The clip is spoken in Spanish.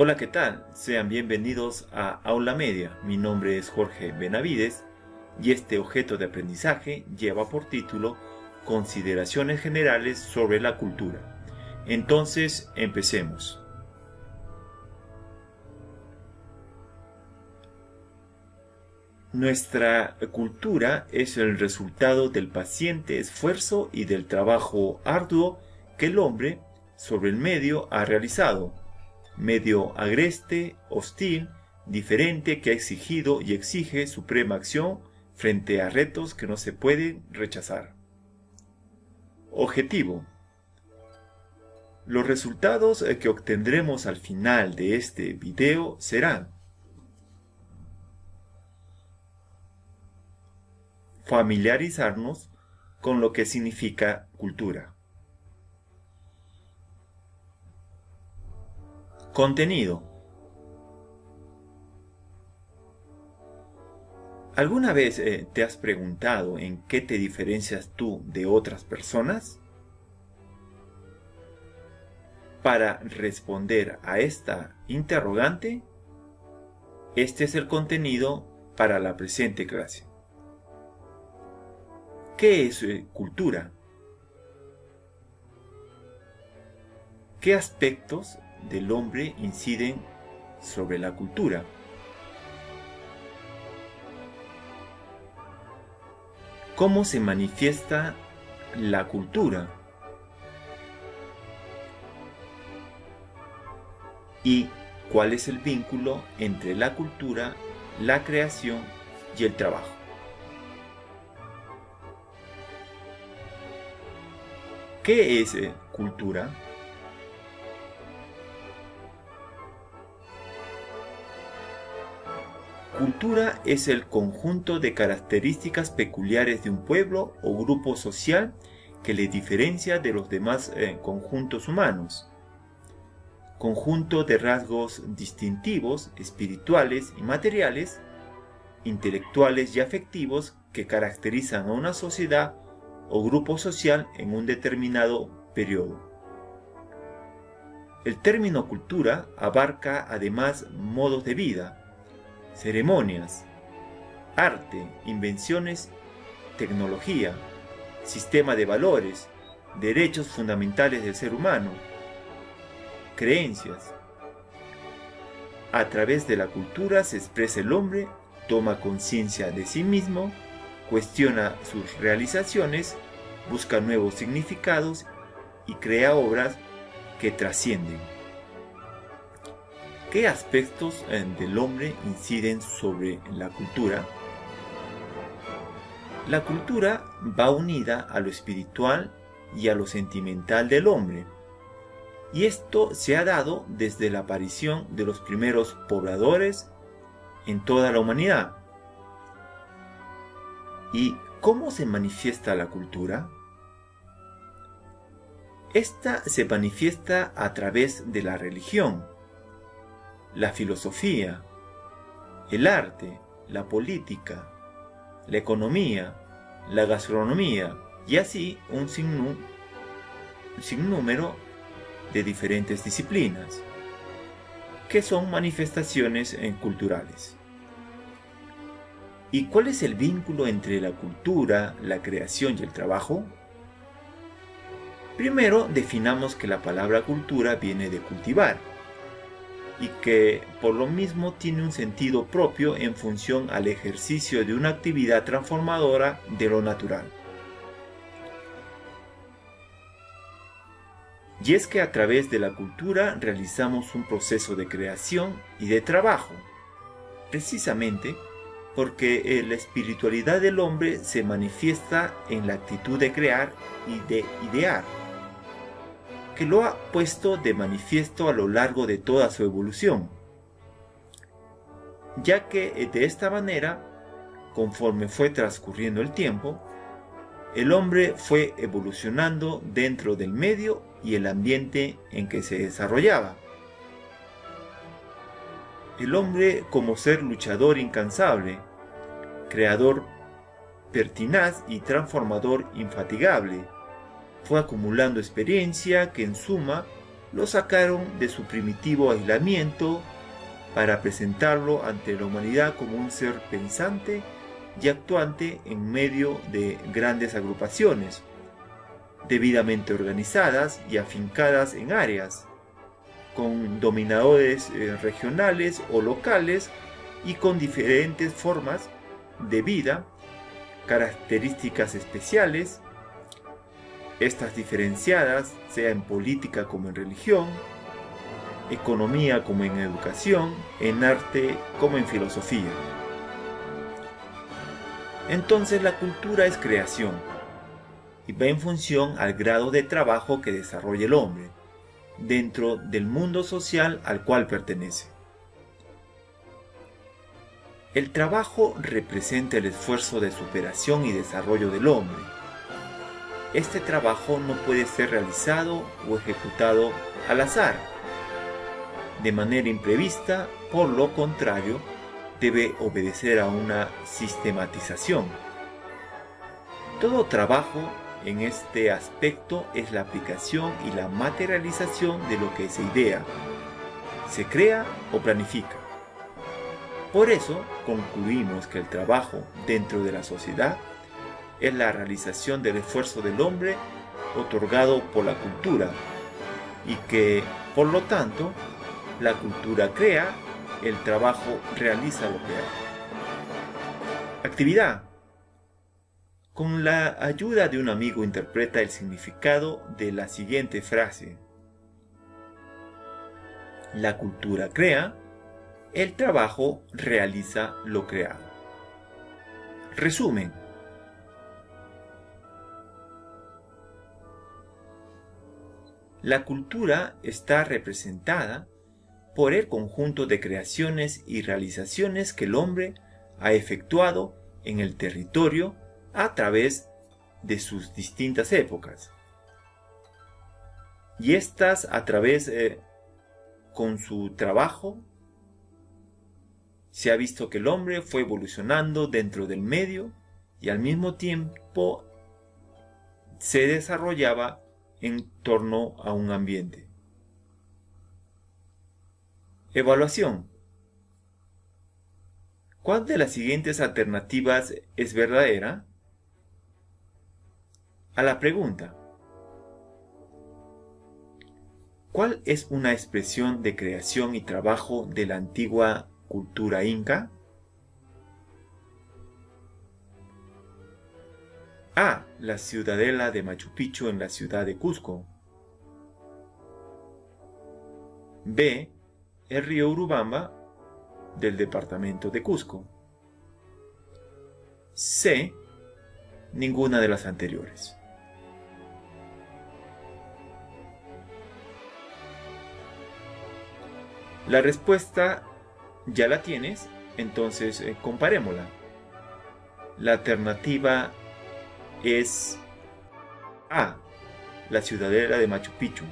Hola, ¿qué tal? Sean bienvenidos a Aula Media. Mi nombre es Jorge Benavides y este objeto de aprendizaje lleva por título Consideraciones generales sobre la cultura. Entonces, empecemos. Nuestra cultura es el resultado del paciente esfuerzo y del trabajo arduo que el hombre sobre el medio ha realizado. Medio agreste, hostil, diferente que ha exigido y exige suprema acción frente a retos que no se pueden rechazar. Objetivo. Los resultados que obtendremos al final de este video serán: familiarizarnos con lo que significa cultura. Contenido. ¿Alguna vez te has preguntado en qué te diferencias tú de otras personas? Para responder a esta interrogante, este es el contenido para la presente clase. ¿Qué es cultura? ¿Qué aspectos del hombre inciden sobre la cultura? ¿Cómo se manifiesta la cultura? ¿Y cuál es el vínculo entre la cultura, la creación y el trabajo? ¿Qué es cultura? Cultura es el conjunto de características peculiares de un pueblo o grupo social que le diferencia de los demás conjuntos humanos. Conjunto de rasgos distintivos, espirituales y materiales, intelectuales y afectivos que caracterizan a una sociedad o grupo social en un determinado periodo. El término cultura abarca además modos de vida, ceremonias, arte, invenciones, tecnología, sistema de valores, derechos fundamentales del ser humano, creencias. A través de la cultura se expresa el hombre, toma conciencia de sí mismo, cuestiona sus realizaciones, busca nuevos significados y crea obras que trascienden. ¿Qué aspectos del hombre inciden sobre la cultura? La cultura va unida a lo espiritual y a lo sentimental del hombre, y esto se ha dado desde la aparición de los primeros pobladores en toda la humanidad. ¿Y cómo se manifiesta la cultura? Esta se manifiesta a través de la religión, la filosofía, el arte, la política, la economía, la gastronomía y así un sinnúmero de diferentes disciplinas, que son manifestaciones culturales. ¿Y cuál es el vínculo entre la cultura, la creación y el trabajo? Primero definamos que la palabra cultura viene de cultivar, y que por lo mismo tiene un sentido propio en función al ejercicio de una actividad transformadora de lo natural. Y es que a través de la cultura realizamos un proceso de creación y de trabajo, precisamente porque la espiritualidad del hombre se manifiesta en la actitud de crear y de idear, que lo ha puesto de manifiesto a lo largo de toda su evolución, ya que de esta manera, conforme fue transcurriendo el tiempo, el hombre fue evolucionando dentro del medio y el ambiente en que se desarrollaba. El hombre como ser luchador incansable, creador pertinaz y transformador infatigable, fue acumulando experiencia que en suma lo sacaron de su primitivo aislamiento para presentarlo ante la humanidad como un ser pensante y actuante en medio de grandes agrupaciones, debidamente organizadas y afincadas en áreas, con dominadores regionales o locales y con diferentes formas de vida, características especiales, estas diferenciadas sea en política como en religión, economía como en educación, en arte como en filosofía. Entonces la cultura es creación y va en función al grado de trabajo que desarrolla el hombre dentro del mundo social al cual pertenece. El trabajo representa el esfuerzo de superación y desarrollo del hombre. Este trabajo no puede ser realizado o ejecutado al azar, de manera imprevista, por lo contrario, debe obedecer a una sistematización. Todo trabajo en este aspecto es la aplicación y la materialización de lo que se idea, se crea o planifica. Por eso concluimos que el trabajo dentro de la sociedad es la realización del esfuerzo del hombre otorgado por la cultura y que, por lo tanto, la cultura crea, el trabajo realiza lo creado. Actividad. Con la ayuda de un amigo interpreta el significado de la siguiente frase. La cultura crea, el trabajo realiza lo creado. Resumen. La cultura está representada por el conjunto de creaciones y realizaciones que el hombre ha efectuado en el territorio a través de sus distintas épocas. Y estas a través con su trabajo se ha visto que el hombre fue evolucionando dentro del medio y al mismo tiempo se desarrollaba en torno a un ambiente. Evaluación. ¿Cuál de las siguientes alternativas es verdadera? A la pregunta, ¿cuál es una expresión de creación y trabajo de la antigua cultura inca? A. La ciudadela de Machu Picchu en la ciudad de Cusco. B. El río Urubamba del departamento de Cusco. C. Ninguna de las anteriores. La respuesta ya la tienes, entonces comparémosla. La alternativa es A. La ciudadela de Machu Picchu.